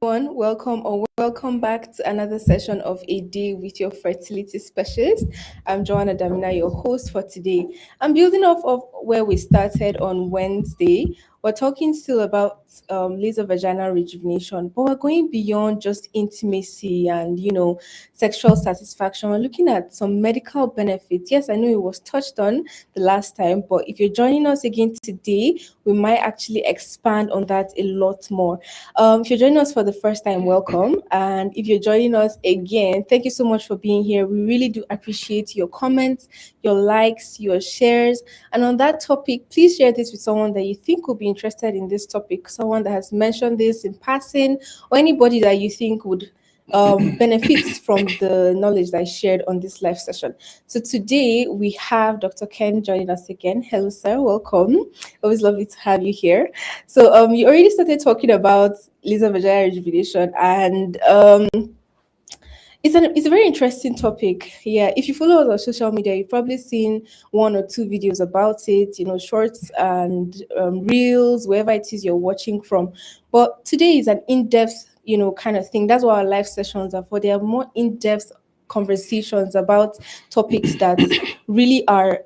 Everyone, welcome back to another session of A Day with your fertility specialist. I'm Joanna Damina, your host for today. I'm building off of where we started on Wednesday. We're talking still about laser vaginal rejuvenation, but we're going beyond just intimacy and sexual satisfaction. We're looking at some medical benefits. Yes, I know it was touched on the last time, but if you're joining us again today, we might actually expand on that a lot more. If you're joining us for the first time, welcome. And if you're joining us again, thank you so much for being here. We really do appreciate your comments, your likes, your shares. And on that topic, please share this with someone that you think will be interested in this topic, someone that has mentioned this in passing, or anybody that you think would benefits from the knowledge that I shared on this live session. So today we have Dr. Ken joining us again. Hello, sir. Welcome. Always lovely to have you here. So you already started talking about laser vaginal rejuvenation, and it's a very interesting topic. Yeah, if you follow us on social media, you've probably seen one or two videos about it, shorts and reels, wherever it is you're watching from. But today is an in-depth, kind of thing. That's what our live sessions are for. They are more in-depth conversations about topics that really are,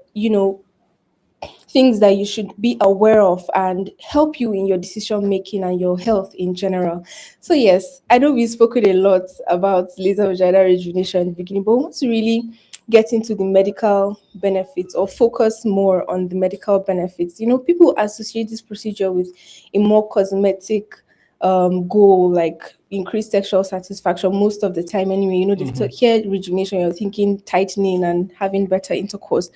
things that you should be aware of and help you in your decision making and your health in general. So yes, I know we've spoken a lot about laser vaginal rejuvenation in the beginning, but we want to really get into the medical benefits or focus more on the medical benefits. People associate this procedure with a more cosmetic goal, like increased sexual satisfaction most of the time anyway. They hear rejuvenation, you're thinking tightening and having better intercourse.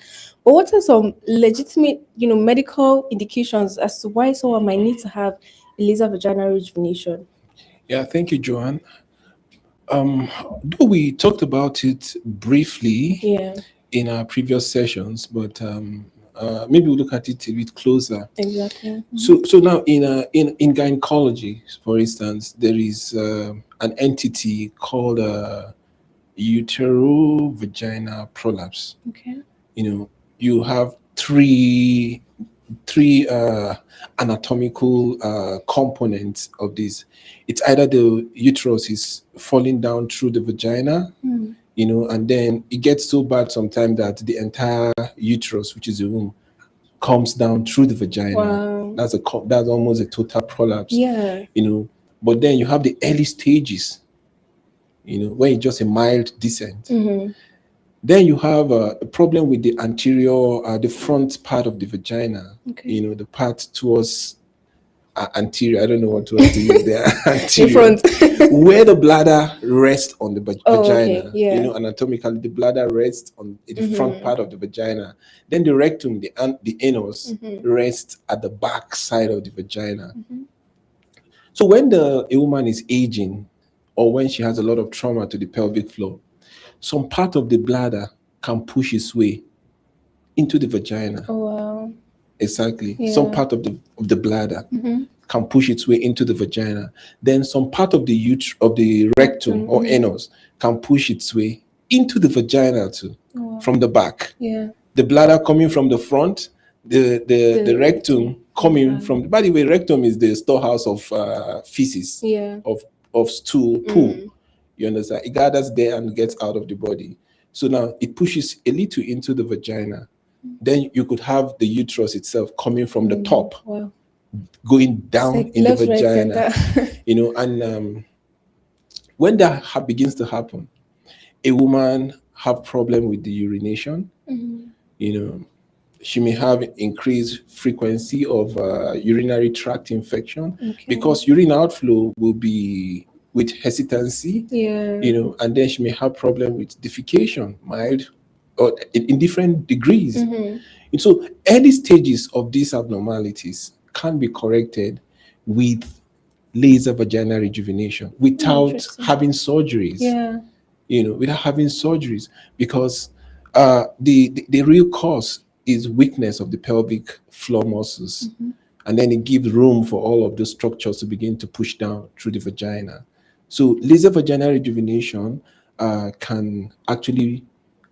But what are some legitimate, medical indications as to why someone might need to have a laser vaginal rejuvenation? Yeah, thank you, Joanne. Though we talked about it briefly Yeah, in our previous sessions, but maybe we'll look at it a bit closer. exactly. So now in gynecology, for instance, there is an entity called uterovaginal prolapse. Okay. You have three anatomical components of this. It's either the uterus is falling down through the vagina, and then it gets so bad sometimes that the entire uterus, which is the womb, comes down through the vagina. Wow. That's almost a total prolapse. Yeah. But then you have the early stages, where it's just a mild descent. Then you have a problem with the anterior, the front part of the vagina. Okay. The part towards anterior. I don't know what word to use there. In front. Where the bladder rests on the vagina. Okay. Yeah. Anatomically, the bladder rests on the front part of the vagina. Then the rectum, the anus, rests at the back side of the vagina. So when a woman is aging, or when she has a lot of trauma to the pelvic floor, some part of the bladder can push its way into the vagina. Oh wow. Exactly. Yeah. Some part of the bladder can push its way into the vagina. Then some part of the rectum or anus can push its way into the vagina too, from the back. Yeah. The bladder coming from the front, the rectum coming from. By the way, rectum is the storehouse of feces, of stool, poo. You understand? It gathers there and gets out of the body. So now it pushes a little into the vagina. Then you could have the uterus itself coming from the top, going down in the vagina. And when that begins to happen, a woman have problem with the urination. She may have increased frequency of urinary tract infection because urine outflow will be with hesitancy, and then she may have problem with defecation, mild or in different degrees. And so early stages of these abnormalities can be corrected with laser vaginal rejuvenation without having surgeries. Yeah. Without having surgeries, because the real cause is weakness of the pelvic floor muscles. And then it gives room for all of those structures to begin to push down through the vagina. So laser vaginal rejuvenation can actually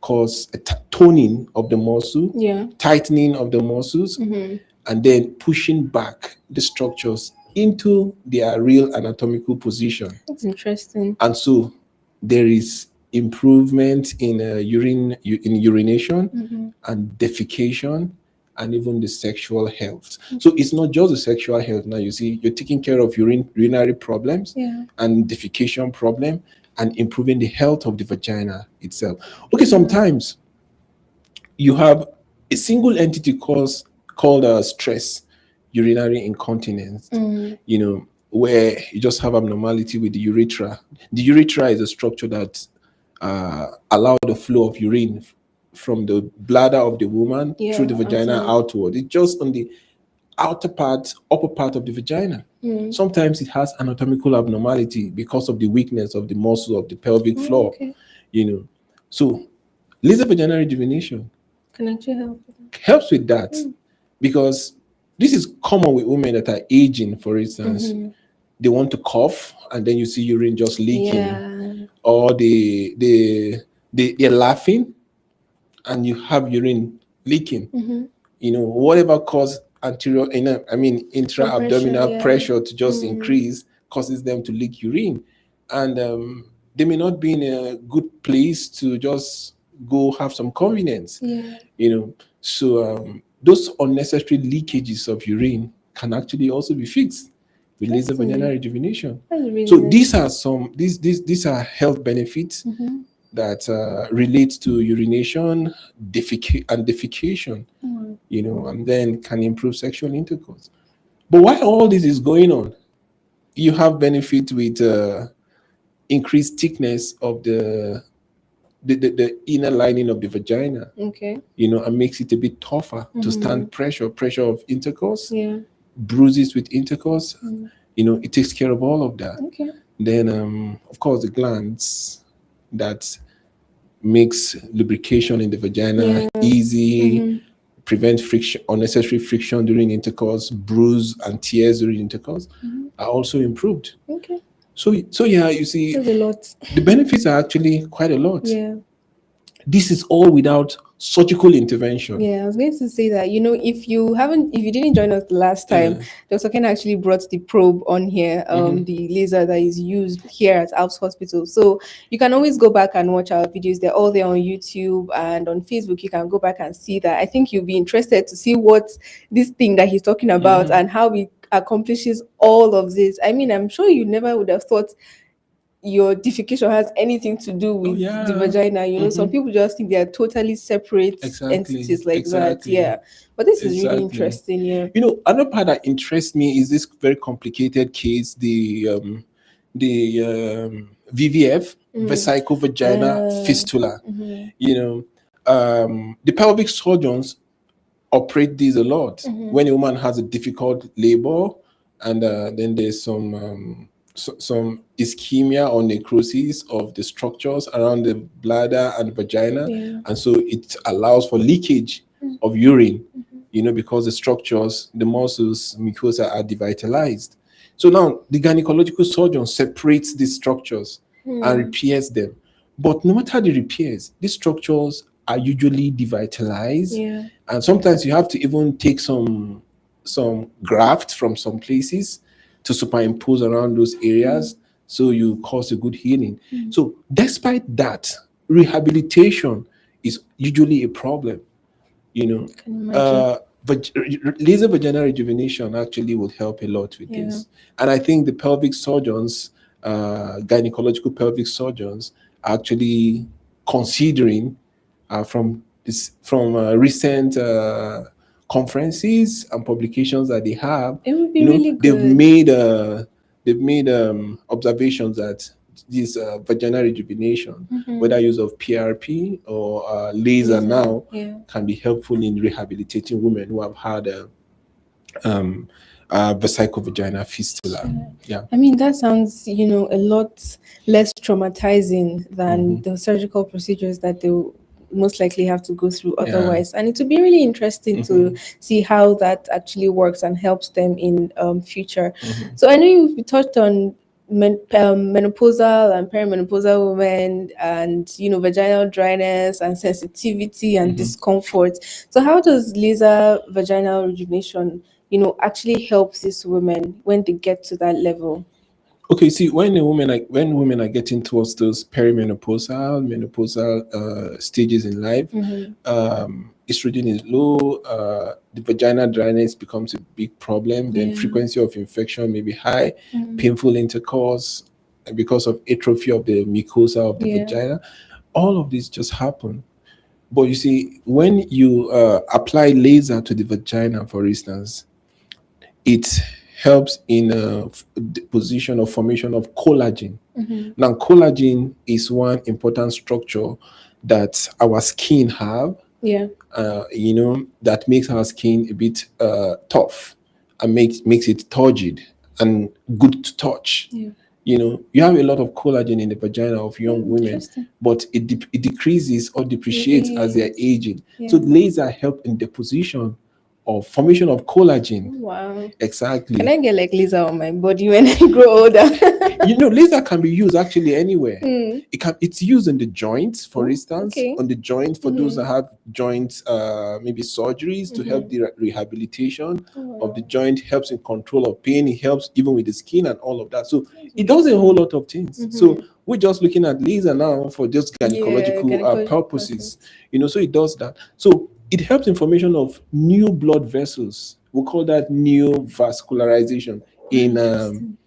cause a toning of the muscle, Yeah. tightening of the muscles, and then pushing back the structures into their real anatomical position. That's interesting. And so there is improvement in urination and defecation and even the sexual health. So it's not just the sexual health. Now you see, you're taking care of urinary problems and defecation problem and improving the health of the vagina itself. Okay, sometimes you have a single entity called stress urinary incontinence, where you just have abnormality with the urethra. The urethra is a structure that allows the flow of urine from the bladder of the woman through the vagina outward. It's just on the upper part of the vagina. Sometimes it has anatomical abnormality because of the weakness of the muscle of the pelvic floor. So laser vaginal rejuvenation can actually helps with that, because this is common with women that are aging. For instance, they want to cough and then you see urine just leaking, or they're laughing and you have urine leaking. Whatever cause intra-abdominal pressure to just increase causes them to leak urine, and they may not be in a good place to just go have some convenience. So those unnecessary leakages of urine can actually also be fixed with laser vaginal rejuvenation. Really so nice. These are health benefits that relate to urination, and defecation, and then can improve sexual intercourse. But while all this is going on, you have benefit with increased thickness of the inner lining of the vagina. And makes it a bit tougher to stand pressure of intercourse, bruises with intercourse. It takes care of all of that. Then of course the glands that makes lubrication in the vagina easy, prevent friction, unnecessary friction during intercourse, bruise and tears during intercourse are also improved. So yeah, you see, That's a lot. the benefits are actually quite a lot. This is all without surgical intervention. I was going to say that, if you didn't join us the last time, Dr. Ken actually brought the probe on here, the laser that is used here at Alps Hospital. So you can always go back and watch our videos. They're all there on YouTube and on Facebook. You can go back and see that. I think you'll be interested to see what this thing that he's talking about and how it accomplishes all of this. I mean, I'm sure you never would have thought your defecation has anything to do with the vagina. Some people just think they are totally separate entities like that. But this is really interesting. Another part that interests me is this very complicated case, the VVF, vesical vagina fistula. The pelvic surgeons operate these a lot when a woman has a difficult labor, and then there's some ischemia or necrosis of the structures around the bladder and vagina, and so it allows for leakage of urine, because the structures, the muscles, mucosa are devitalized. So now the gynecological surgeon separates these structures and repairs them. But no matter the repairs, these structures are usually devitalized, and sometimes you have to even take some graft from some places to superimpose around those areas, so you cause a good healing. So despite that, rehabilitation is usually a problem. Laser vaginal rejuvenation actually would help a lot with this. And I think the pelvic surgeons, gynecological pelvic surgeons, are actually considering from recent conferences and publications that they have, it would be really good. They've made observations that this vaginal rejuvenation, whether use of PRP or laser now, can be helpful in rehabilitating women who have had vesicovaginal fistula. Yeah. I mean, that sounds, a lot less traumatizing than the surgical procedures that they will most likely have to go through otherwise. And it would be really interesting to see how that actually works and helps them in future. So I know you touched on menopausal and perimenopausal women and, vaginal dryness and sensitivity and discomfort. So how does laser vaginal rejuvenation actually helps these women when they get to that level? Okay, see, when women are getting towards those perimenopausal, menopausal stages in life, estrogen is low, the vaginal dryness becomes a big problem. Then frequency of infection may be high, painful intercourse because of atrophy of the mucosa of the vagina. All of this just happen. But you see, when you apply laser to the vagina, for instance, it helps in the position of formation of collagen. Now, collagen is one important structure that our skin have. That makes our skin a bit tough and makes it turgid and good to touch. You have a lot of collagen in the vagina of young women, but it decreases or depreciates as they're aging. So laser help in deposition of formation of collagen. Wow. Exactly. Can I get like laser on my body when I grow older? Laser can be used actually anywhere. It's used in the joints, for instance, on the joint for those that have joints, maybe surgeries to help the rehabilitation of the joint, helps in control of pain. It helps even with the skin and all of that. So it does a whole lot of things. So we're just looking at laser now for just gynecological purposes. So it does that. So it helps in formation of new blood vessels. We call that new vascularization in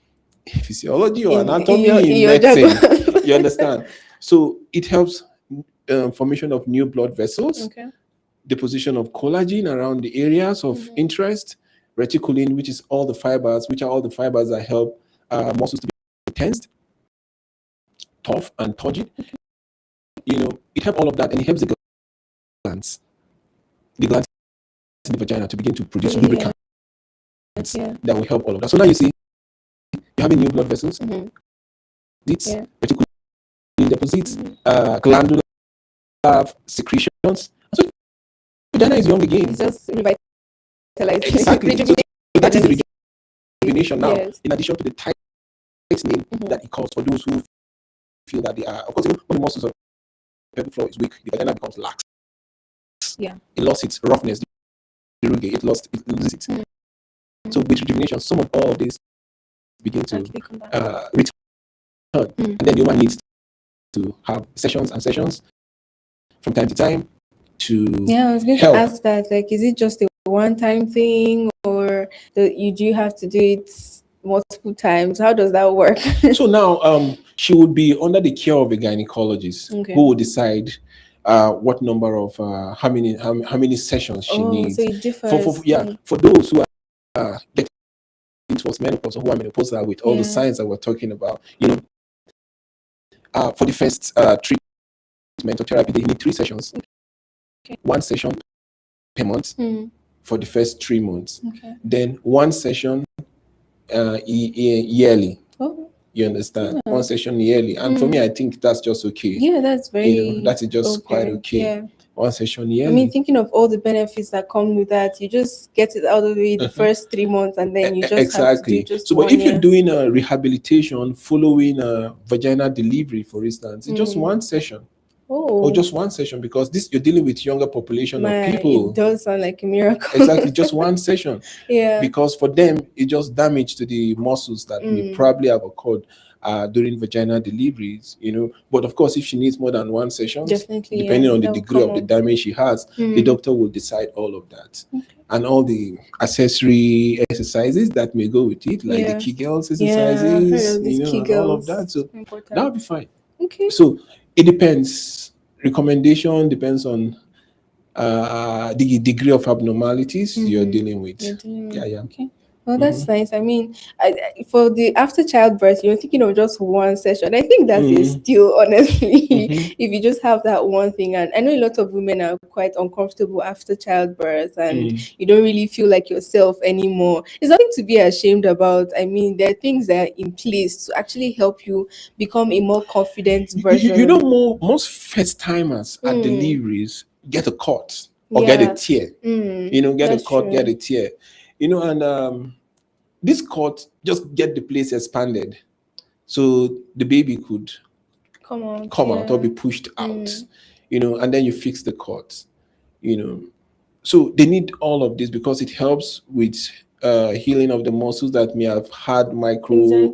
physiology or anatomy in medicine. You understand? So it helps formation of new blood vessels, deposition of collagen around the areas of interest, reticulin, which are all the fibers that help muscles to be tensed, tough, and turgid. It helps all of that, and it helps the glands in the vagina to begin to produce lubricants that will help all of that. So now you see, you have new blood vessels, reticulin deposits, glandular secretions. So vagina is young again. It's just revitalizing. Exactly. So that is the rejuvenation now, in addition to the tightening that it causes for those who feel that they are, of course, when the muscles of the pelvic floor is weak, the vagina becomes lax. It lost its roughness, it loses it. So with rejuvenation, some of all of this begin to return. And then the woman needs to have sessions and sessions from time to time to I was going help. to ask that, like, is it just a one-time thing, or you do have to do it multiple times? How does that work? So now she would be under the care of a gynecologist who will decide what number of how many sessions she needs. So it differs. For those who are getting towards menopause or who are menopausal with all the signs that we're talking about, for the first treatment or therapy, they need 3 sessions. 1 session per month for the first 3 months. Then 1 session yearly. You understand? 1 session yearly. And for me, I think that's just okay. That's very that's just quite okay. 1 session yearly. I mean, thinking of all the benefits that come with that, you just get it out of the way the first 3 months, and then you just have to do just so, but if you're doing a rehabilitation following a vaginal delivery, for instance, it's just 1 session. Or just 1 session, because you're dealing with younger population of people. It does sound like a miracle. Exactly, just 1 session. Because for them, it just damage to the muscles that may probably have occurred during vaginal deliveries, But of course, if she needs more than 1 session, depending on the degree of the damage she has, the doctor will decide all of that. And all the accessory exercises that may go with it, like the Kegels exercises, and all of that. So that'll be fine. So it depends. Recommendation depends on the degree of abnormalities you're dealing with. Okay. Well, that's nice. I mean, for the after childbirth, you're thinking of just one session. I think that is still, honestly, if you just have that one thing. And I know a lot of women are quite uncomfortable after childbirth, and you don't really feel like yourself anymore. It's nothing to be ashamed about. I mean, there are things that are in place to actually help you become a more confident version. You know, most first timers at deliveries get a cut or get a tear. You know, get a cut, get a tear. You know, and this cut just get the place expanded, so the baby could come out or be pushed out. You know, and then you fix the cut. You know, so they need all of this because it helps with healing of the muscles that may have had micro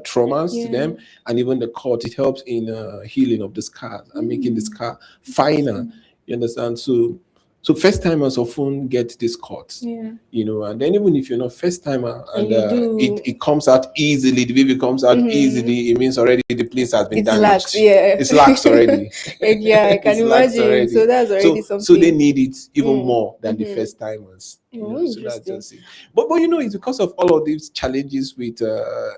traumas to them, and even the cut. It helps in healing of the scars and making the scar finer. You understand? So first timers often get this cut, you know, and then even if you're not first timer and it comes out easily, the baby comes out easily, it means already the place has been damaged. Lax, it's lax already. I can imagine. So that's already something. So they need it even more than the first timers. You know, so that's just it. But you know, it's because of all of these challenges with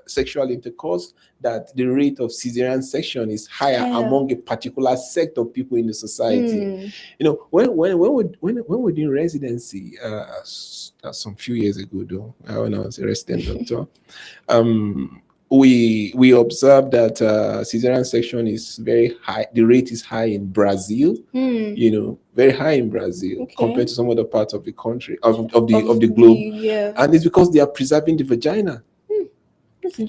sexual intercourse that the rate of cesarean section is higher among a particular sect of people in the society. You know, when we're doing residency, some few years ago though, when I was a resident doctor, we observed that cesarean section is very high. The rate is high in Brazil. You know, very high in Brazil compared to some other parts of the country of the globe. And it's because they are preserving the vagina.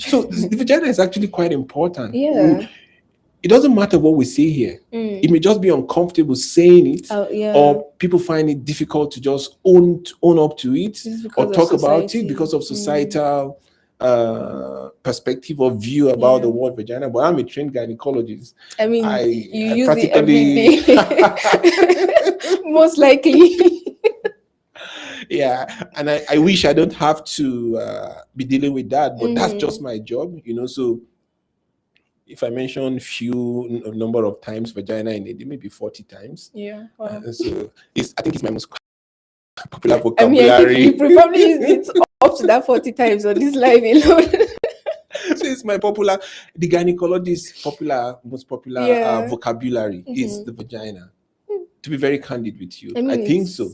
So the vagina is actually quite important. It doesn't matter what we say here. It may just be uncomfortable saying it, or people find it difficult to just own up to it or talk about it because of societal perspective or view about the word vagina. But I'm a trained gynecologist. I mean, you use it every day. Most likely. And I wish I don't have to be dealing with that, but that's just my job, you know. So if I mention few number of times vagina in a day, maybe 40 times. Wow. So I think it's my most popular vocabulary. I think you probably use it up to that 40 times on this live alone. So it's my the gynecologist's most popular vocabulary is the vagina. To be very candid with you, I think so.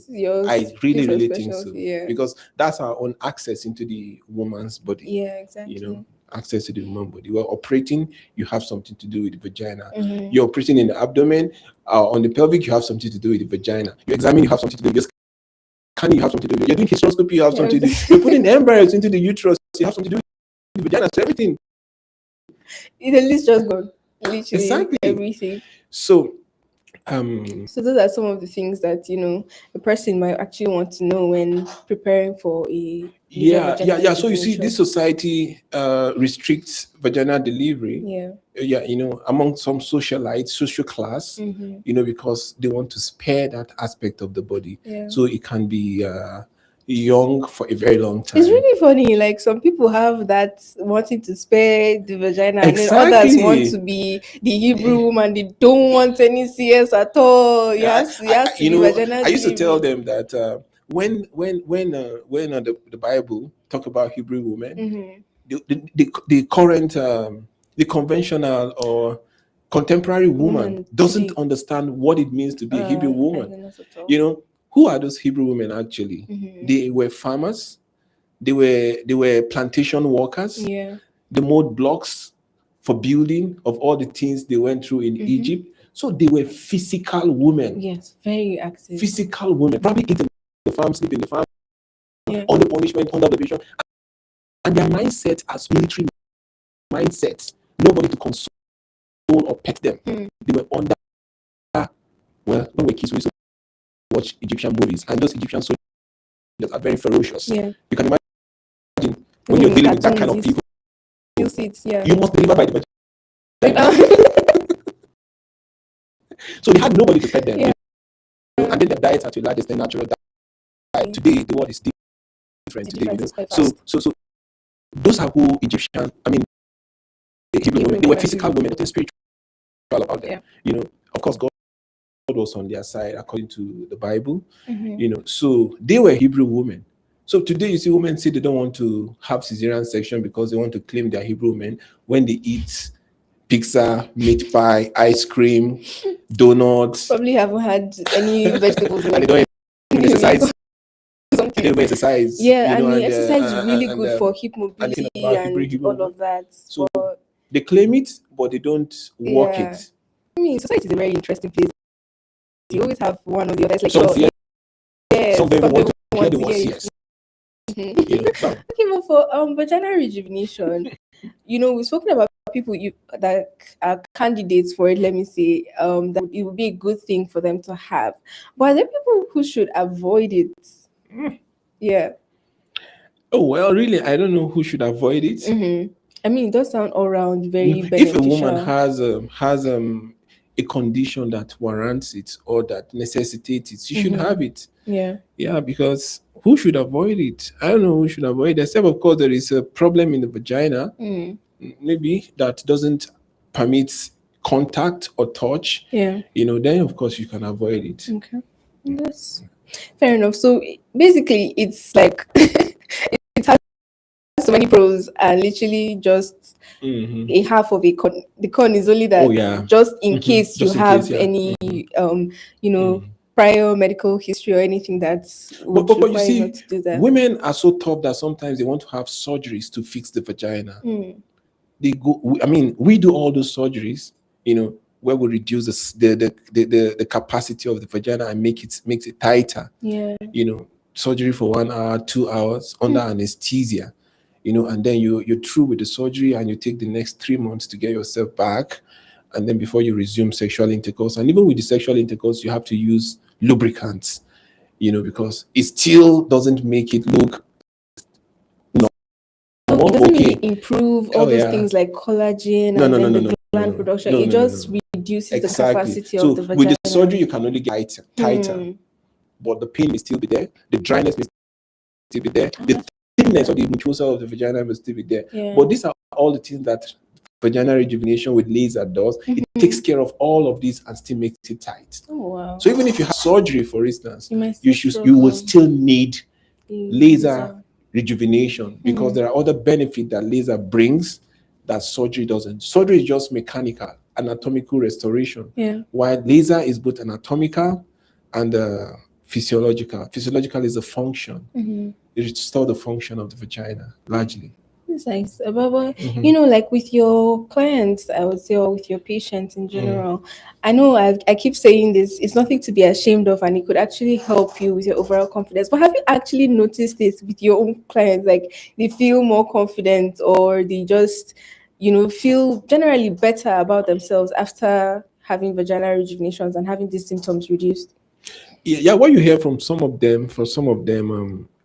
I really think so. Because that's our own access into the woman's body. Exactly. You know, access to the woman's body. Well, operating, you have something to do with the vagina. You're operating in the abdomen, on the pelvic, you have something to do with the vagina. You examine, you have something to do with your scanning, you have something to do with. You're doing hysteroscopy, you have something to do. You're putting embryos into the uterus, you have something to do with the vagina. So everything. It at least just got literally everything. So those are some of the things that, you know, a person might actually want to know when preparing for a So you see, this society restricts vaginal delivery. You know, among some socialites, social class, you know, because they want to spare that aspect of the body, so it can be young for a very long time. It's really funny. Like some people have that wanting to spare the vagina, and then others want to be the Hebrew woman. They don't want any CS at all. You have to be vaginal. I used to tell them that when the Bible talk about Hebrew women, the current the conventional or contemporary woman doesn't understand what it means to be a Hebrew woman. You know, who are those Hebrew women actually? They were farmers. They were plantation workers. They mowed blocks for building of all the things they went through in Egypt. So they were physical women. Yes, very active. Physical women. Probably eat in the farm, sleep in the farm, under punishment, under observation. And their mindset as military mindsets, nobody to console or pet them. They were under, when we kids, we used to watch Egyptian movies, and those Egyptian soldiers are very ferocious. You can imagine when you're dealing with that kind of people, you must deliver by the So they had nobody to pet them. You know? And then their diets are to a large extent natural diet. Today, the world is different. Today, you know? So those are who Egyptian, I mean, the Hebrew women, they were physical women, nothing spiritual about them. You know, of course, God was on their side according to the Bible. You know, so they were Hebrew women. So today you see women say they don't want to have cesarean section because they want to claim their Hebrew men when they eat pizza, meat pie, ice cream, donuts. Probably haven't had any vegetables And they don't even exercise. They don't even exercise. Yeah, You know, and and exercise is really good for hip and they think mobility about and Hebrew all woman. of that. So But they claim it, but they don't work yeah, it. I mean, society is a very interesting place. You always have one or the other. It's like, Some fear, yes, some don't even want to hear the to word hear CS. it. You know, so Okay, but for vaginal rejuvenation, we've spoken about people that are candidates for it. Let me say, that it would be a good thing for them to have. But are there people who should avoid it? Yeah. oh well, really, I don't know who should avoid it. I mean, it does sound all around very If a woman beneficial. has a condition that warrants it or that necessitates it, she should have it. Yeah. Yeah, because who should avoid it? I don't know who should avoid it. Except, of course, there is a problem in the vagina, maybe that doesn't permit contact or touch. Yeah. Then of course you can avoid it. Okay. That's fair enough. So basically, it's like it has so many pros and literally just a half of a con. The con is only that Oh yeah, just in case you just in case, have yeah. any prior medical history or anything that would But you require you not see, to do that. women are so tough that sometimes they want to have surgeries to fix the vagina. They go. I mean, we do all those surgeries, where we reduce the capacity of the vagina and makes it tighter. Yeah. Surgery for 1 hour, 2 hours under anesthesia. And then you're through with the surgery and you take the next 3 months to get yourself back, and then before you resume sexual intercourse. And even with the sexual intercourse, you have to use lubricants, because it still doesn't make it look So it doesn't okay. really improve all Oh those yeah. things like collagen No, and no, no, then no, the no, gland production. It just reduces the exactly. capacity So of the with vagina. the surgery, you can only get tighter, but the pain may still be there. The dryness may still be there. The thickness or the mucosa of the vagina will still be there. Yeah. But these are all the things that vaginal rejuvenation with laser does. It takes care of all of these and still makes it tight. Oh wow. So even if you have surgery, for instance, You might you will still need laser rejuvenation because there are other benefits that laser brings that surgery doesn't. Surgery is just mechanical, anatomical restoration. Yeah. While laser is both anatomical and physiological. Physiological is a function. It restores the function of the vagina largely. It's nice. But like with your clients, I would say, or with your patients in general, I know I keep saying this, it's nothing to be ashamed of and it could actually help you with your overall confidence. But have you actually noticed this with your own clients? Like they feel more confident or they just, feel generally better about themselves after having vaginal rejuvenations and having these symptoms reduced? Yeah, what you hear from some of them,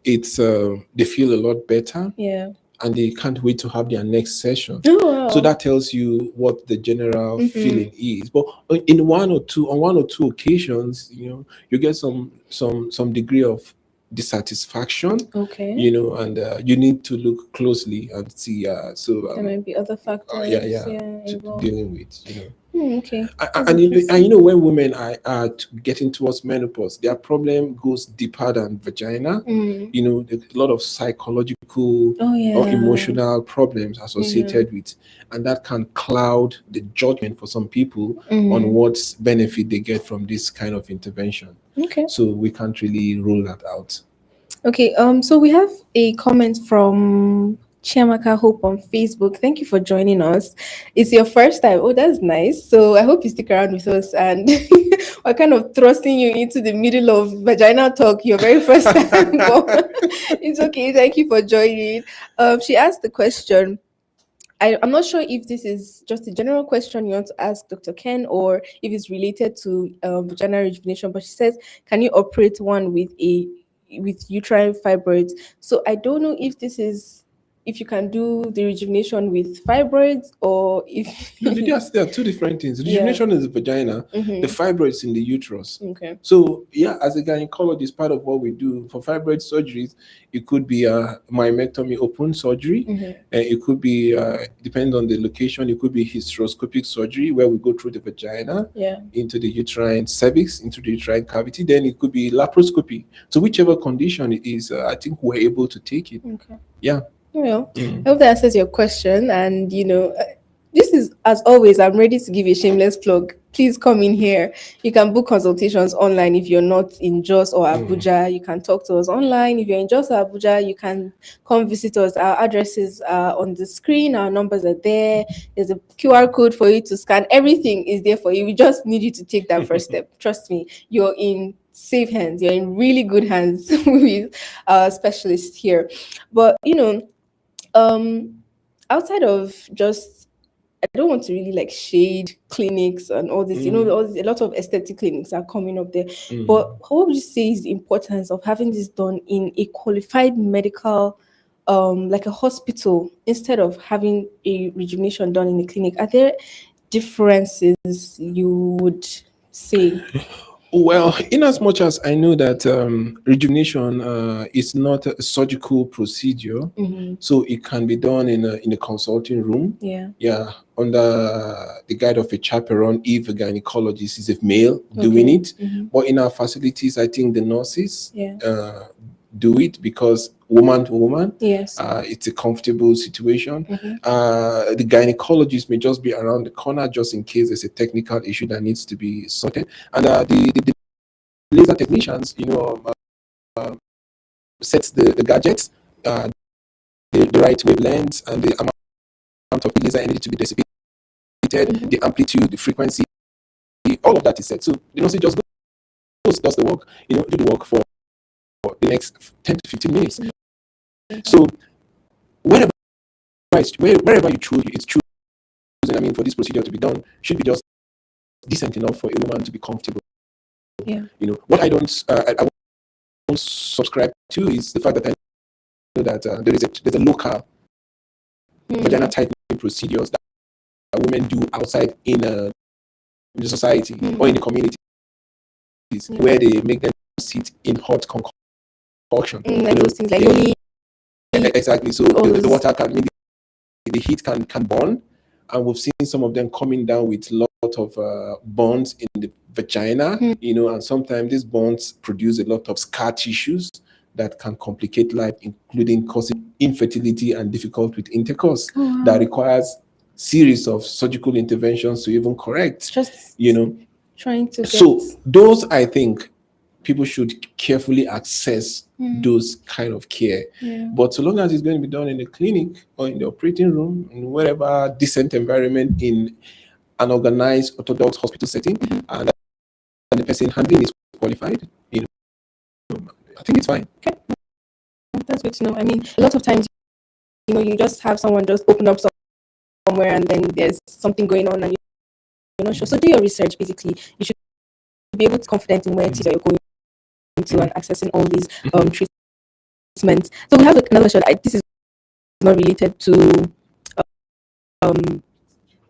it's they feel a lot better. Yeah. And they can't wait to have their next session. Oh, wow. So that tells you what the general feeling is. But on one or two occasions, you get some degree of dissatisfaction. Okay. And you need to look closely and see. There might be other factors. Dealing with. Okay. And when women are getting towards menopause, their problem goes deeper than vagina. There's a lot of psychological or emotional problems associated with, and that can cloud the judgment for some people on what benefit they get from this kind of intervention. Okay. So we can't really rule that out. Okay. So we have a comment from Chiamaka Hope on Facebook. Thank you for joining us. It's your first time. Oh, that's nice. So I hope you stick around with us and we're kind of thrusting you into the middle of vaginal talk your very first time. But it's okay. Thank you for joining. She asked the question. I'm not sure if this is just a general question you want to ask Dr. Ken or if it's related to vaginal rejuvenation, but she says, can you operate one with uterine fibroids? So I don't know if if you can do the rejuvenation with fibroids or if No, there are two different things. Rejuvenation is the vagina, the fibroids in the uterus. Okay. So yeah, as a gynecologist, part of what we do for fibroid surgeries, it could be a myomectomy open surgery. It could be, depending on the location, it could be hysteroscopic surgery where we go through the vagina into the uterine cervix, into the uterine cavity. Then it could be laparoscopy. So whichever condition it is, I think we're able to take it. Okay. Yeah. Well, I hope that answers your question. And, this is, as always, I'm ready to give a shameless plug. Please come in here. You can book consultations online if you're not in Jos or Abuja. You can talk to us online. If you're in Jos or Abuja, you can come visit us. Our addresses are on the screen. Our numbers are there. There's a QR code for you to scan. Everything is there for you. We just need you to take that first step. Trust me, you're in safe hands. You're in really good hands with our specialists here. But, outside of just, I don't want to really like shade clinics and all this, a lot of aesthetic clinics are coming up there. But what would you say is the importance of having this done in a qualified medical, like a hospital, instead of having a rejuvenation done in a clinic? Are there differences you would say? Well, in as much as I know that rejuvenation is not a surgical procedure, so it can be done in a consulting room. Yeah, under the guide of a chaperone if a gynecologist is a male doing it. But in our facilities, I think the nurses do it because woman to woman, it's a comfortable situation. The gynecologist may just be around the corner just in case there's a technical issue that needs to be sorted. And the laser technicians, sets the gadgets, the right wavelengths, and the amount of laser energy to be dissipated, the amplitude, the frequency, all of that is set. So the nurse just goes, does the work, do the work for the next 10 to 15 minutes. So wherever you choose, it's choosing. I mean, for this procedure to be done, should be just decent enough for a woman to be comfortable. What I don't subscribe to is the fact that I know that there's a local vagina tightening procedures that women do outside in the society or in the community, where they make them sit in hot concoction. Like those things, like only exactly. So the water can, the heat can burn, and we've seen some of them coming down with lot of burns in the vagina, and sometimes these burns produce a lot of scar tissues that can complicate life, including causing infertility and difficult with intercourse. That requires series of surgical interventions to even correct. Trying to So those, I think, people should carefully access those kind of care. But so long as it's going to be done in the clinic or in the operating room, in whatever decent environment in an organized orthodox hospital setting, and the person handling is qualified, I think it's fine. Okay. That's good to know. I mean, a lot of times, you just have someone just open up somewhere and then there's something going on and you're not sure. So do your research, basically. You should be able to confident in where it is that you're going to and accessing all these treatments. So we have another question. This is not related to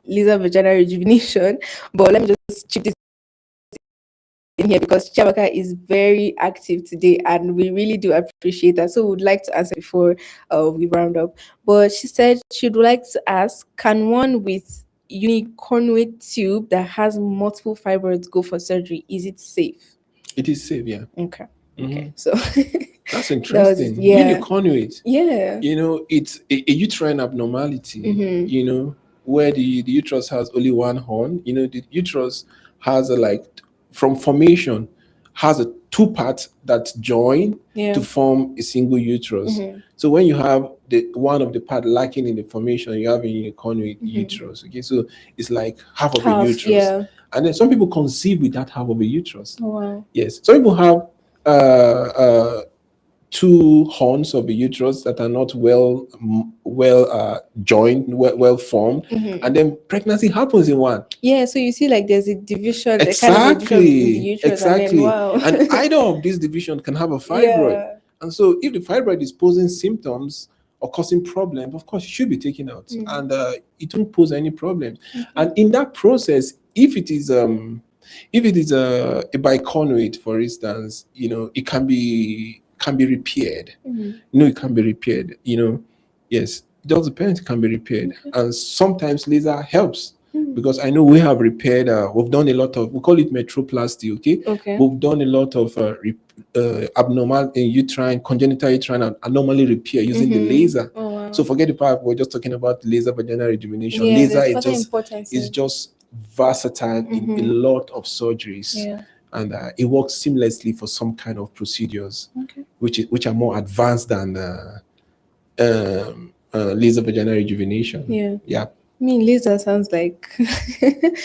laser vaginal rejuvenation, but let me just chip this in here because Chiamaka is very active today and we really do appreciate that. So we would like to answer before we round up. But she said she'd like to ask, can one with unicornuate tube that has multiple fibroids go for surgery? Is it safe? It is safe, yeah. Okay. Okay. So that's interesting. Unicornuate. Yeah. It's a uterine abnormality, where the uterus has only one horn. The uterus has from formation has a two parts that join to form a single uterus. So when you have the one of the part lacking in the formation, you have a unicornuate uterus. Okay, so it's like half of a uterus. Yeah. And then some people conceive with that half of a uterus. Oh, wow. Yes. Some people have two horns of the uterus that are not well joined, well formed, and then pregnancy happens in one. Yeah, so you see, like there's a division, exactly, kind of division in the uterus, exactly. And, then, wow. And either of this division can have a fibroid, and so if the fibroid is posing symptoms or causing problems, of course, it should be taken out, and it won't pose any problems. And in that process, if it is a biconduit, for instance, it can be repaired. It can be repaired. Yes, it does depend. It can be repaired, and sometimes laser helps. Because I know we have repaired, we've done a lot of, we call it metroplasty, okay? We've done a lot of abnormal uterine, congenital uterine and anomaly repair using the laser. Oh, wow. So forget the part we're just talking about laser vaginal rejuvenation. Yeah, Laser there's is just versatile in a lot of surgeries. Yeah. And it works seamlessly for some kind of procedures, which are more advanced than laser vaginal rejuvenation. Yeah. I mean, laser sounds like it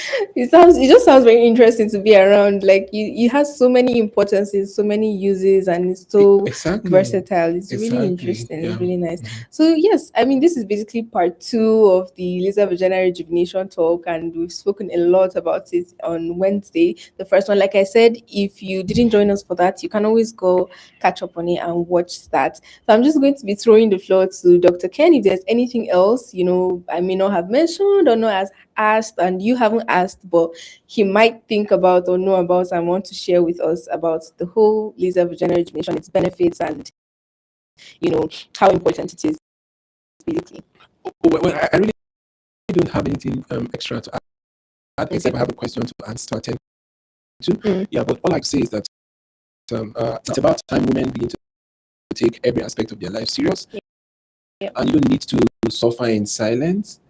just sounds very interesting to be around. Like it has so many importances, so many uses, and it's so versatile. It's really interesting. Yeah. It's really nice. So yes, I mean, this is basically part 2 of the laser vaginal rejuvenation talk, and we've spoken a lot about it on Wednesday. The first one, like I said, if you didn't join us for that, you can always go catch up on it and watch that. So I'm just going to be throwing the floor to Dr. Ken. If there's anything else, I may not have mentioned or not as asked, and you haven't asked, but he might think about or know about and want to share with us about the whole laser vaginal rejuvenation, its benefits, and how important it is, basically. Well, I really don't have anything extra to add, except I have a question to answer to attend to. Yeah, but all I say is that it's about time women begin to take every aspect of their life serious, and you don't need to suffer in silence.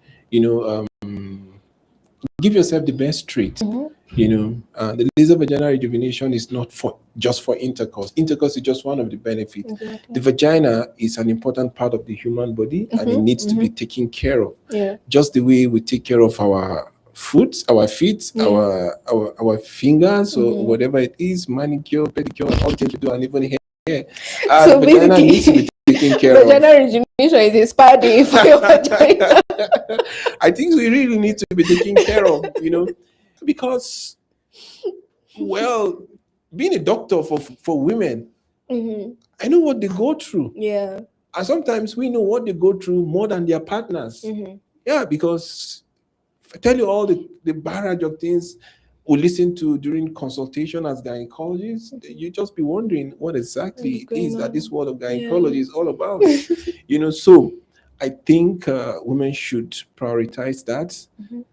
Give yourself the best treat. The laser vaginal rejuvenation is not just for intercourse. Intercourse is just one of the benefits. The vagina is an important part of the human body, and it needs to be taken care of. Just the way we take care of our foot, our feet, our fingers, or whatever it is, manicure, pedicure, all the things we do, and even hair. So the vagina needs to be taken care of. Vaginal rejuvenation is a spa day for your vagina. I think we really need to be taken care of, because, well, being a doctor for women, I know what they go through. Yeah. And sometimes we know what they go through more than their partners. Yeah, because if I tell you all the barrage of things we listen to during consultation as gynecologists, you just be wondering what exactly is that this world of gynecology is all about. So I think women should prioritize that,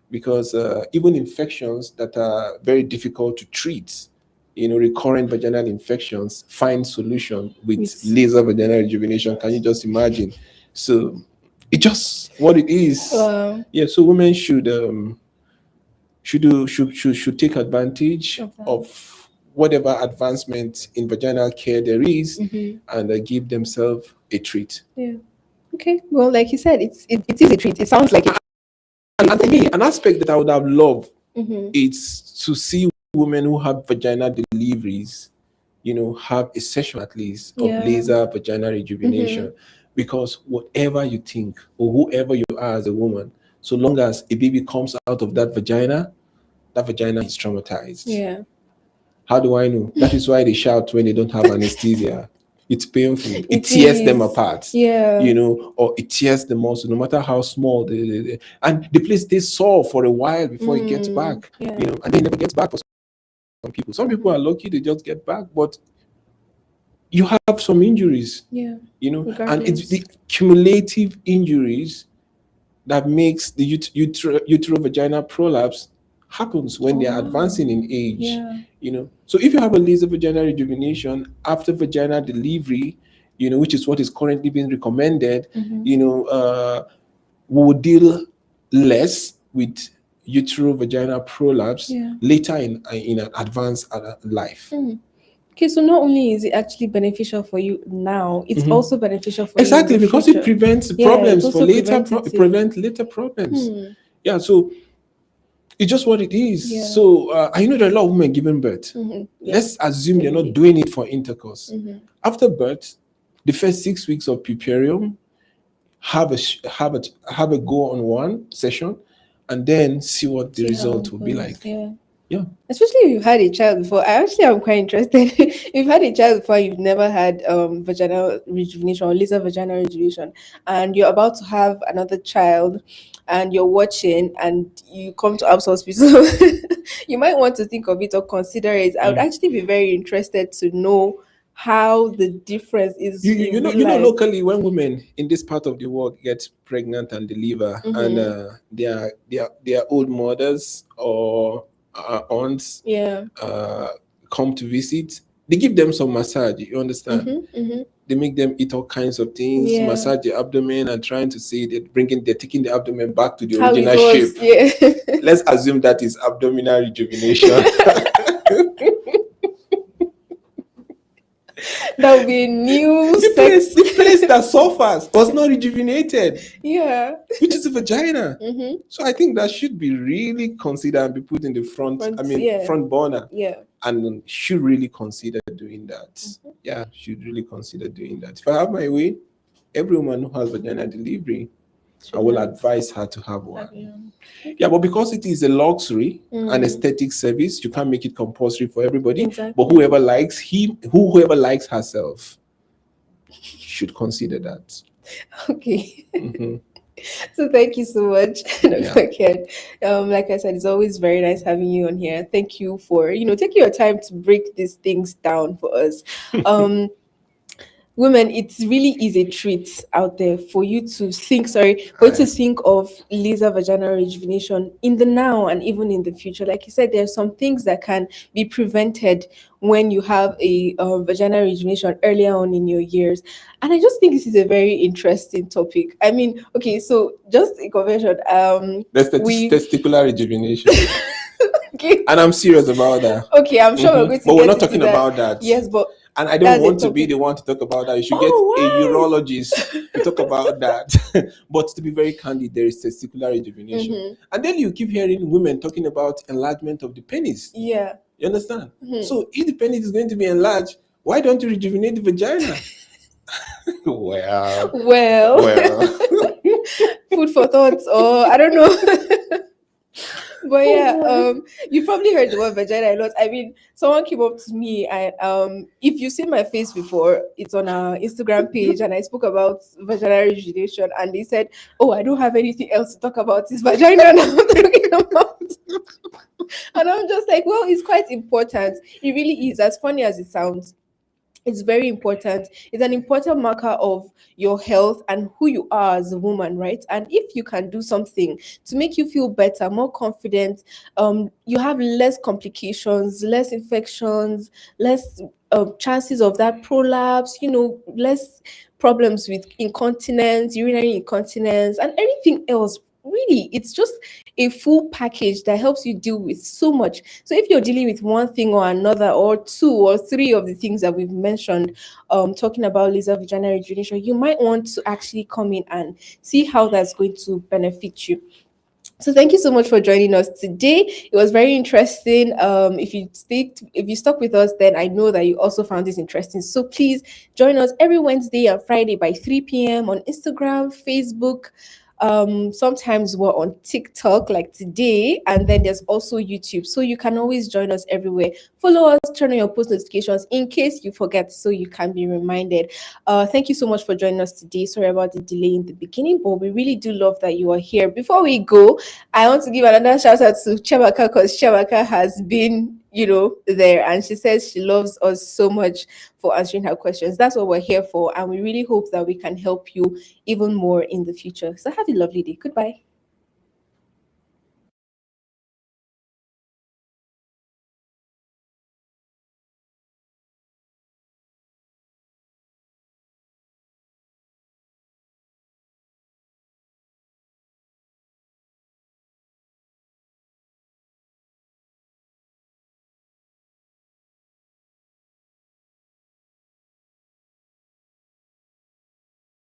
because even infections that are very difficult to treat, recurrent vaginal infections, find solution with laser vaginal rejuvenation. Can you just imagine? So it's just what it is. Wow. Yeah. So women should take advantage of whatever advancement in vaginal care there is, and give themselves a treat. Yeah. Okay. Well, like you said, it is a treat. It sounds like it. And to me, an aspect that I would have loved is to see women who have vaginal deliveries, have a session at least of laser vaginal rejuvenation, because whatever you think or whoever you are as a woman, so long as a baby comes out of that vagina is traumatized. Yeah. How do I know? That is why they shout when they don't have anesthesia. It's painful. It tears them apart. Yeah. Or it tears the muscle, no matter how small. And the place they sore for a while before it gets back. Yeah. And they never get back for some people. Some people are lucky, they just get back, but you have some injuries. Yeah. And it's the cumulative injuries that makes the uterovaginal prolapse happens when they are advancing in age. So if you have a laser vaginal rejuvenation after vaginal delivery, which is what is currently being recommended, we will deal less with uterovaginal prolapse later in an advanced life. Okay, so not only is it actually beneficial for you now, it's also beneficial for you in the because future. It prevents problems for later. Prevent later problems. Yeah, so it's just what it is. Yeah. So I know there are a lot of women giving birth. Let's assume they're not doing it for intercourse. After birth, the first 6 weeks of puerperium, have a go on one session, and then see what the result will be like. Yeah. Yeah. Especially if you've had a child before. I actually am quite interested. If you've had a child before, you've never had vaginal rejuvenation or laser vaginal rejuvenation, and you're about to have another child, and you're watching, and you come to Abs Hospital, you might want to think of it or consider it. I would Mm. actually be very interested to know how the difference is in real You know, life. locally, when women in this part of the world get pregnant and deliver, and their old mothers or aunts Yeah. come to visit, they give them some massage. You understand? Mm-hmm. They make them eat all kinds of things, Yeah. massage the abdomen, and trying to see they're taking the abdomen back to the How it original was. shape. Yeah. Let's assume that is abdominal rejuvenation. That would be a new sex. The place that suffers was not rejuvenated, Yeah. which is the vagina. Mm-hmm. So I think that should be really considered and be put in the front. I mean, Yeah. front burner, Yeah. and should really consider doing that. Yeah, should really consider doing that. If I have my way, every woman who has vaginal delivery, I will advise her to have one. Yeah, but because it is a luxury and aesthetic service, you can't make it compulsory for everybody. Exactly. But whoever likes whoever likes herself should consider that. Okay. Mm-hmm. So thank you so much, Yeah. Dr. Ken. Like I said, it's always very nice having you on here. Thank you for taking your time to break these things down for us. Women, it really is a treat out there for you to think of laser vaginal rejuvenation in the now and even in the future. Like you said, there are some things that can be prevented when you have a vaginal rejuvenation earlier on in your years. And I just think this is a very interesting topic. I mean, okay, so just a conversion. There's We testicular rejuvenation. okay, And I'm serious about that. okay, I'm sure we're going to But we're get not into talking that. about that. Yes, but And I don't that's a want to be topic. the one to talk about that. You should Oh, get a why? urologist to talk about that. But to be very candid, there is testicular rejuvenation. And then you keep hearing women talking about enlargement of the penis. Yeah. You understand? So if the penis is going to be enlarged, why don't you rejuvenate the vagina? Well. Food for thoughts, or I don't know. But yeah, you probably heard the word vagina a lot. I mean, someone came up to me and if you've seen my face before, it's on our Instagram page, and I spoke about vaginal rejuvenation, and they said, "Oh, I don't have anything else to talk about. It's vagina and I'm talking about." And I'm just like, well, it's quite important. It really is, as funny as it sounds. It's very important. It's an important marker of your health and who you are as a woman, right? And if you can do something to make you feel better, more confident, you have less complications, less infections, less chances of that prolapse, less problems with incontinence, urinary incontinence, and anything else. Really, it's just a full package that helps you deal with so much. So if you're dealing with one thing or another, or two or three of the things that we've mentioned, talking about laser vaginal rejuvenation, you might want to actually come in and see how that's going to benefit you. So thank you so much for joining us today. It was very interesting. If you stuck with us, then I know that you also found this interesting. So please join us every Wednesday and Friday by 3 p.m. on Instagram, Facebook. Sometimes we're on TikTok like today, and then there's also YouTube. So you can always join us everywhere. Follow us, turn on your post notifications in case you forget, so you can be reminded. Thank you so much for joining us today. Sorry about the delay in the beginning, but we really do love that you are here. Before we go, I want to give another shout out to Chabaka, because Chabaka has been, there, and she says she loves us so much for answering her questions. That's what we're here for, and we really hope that we can help you even more in the future. So have a lovely day. Goodbye.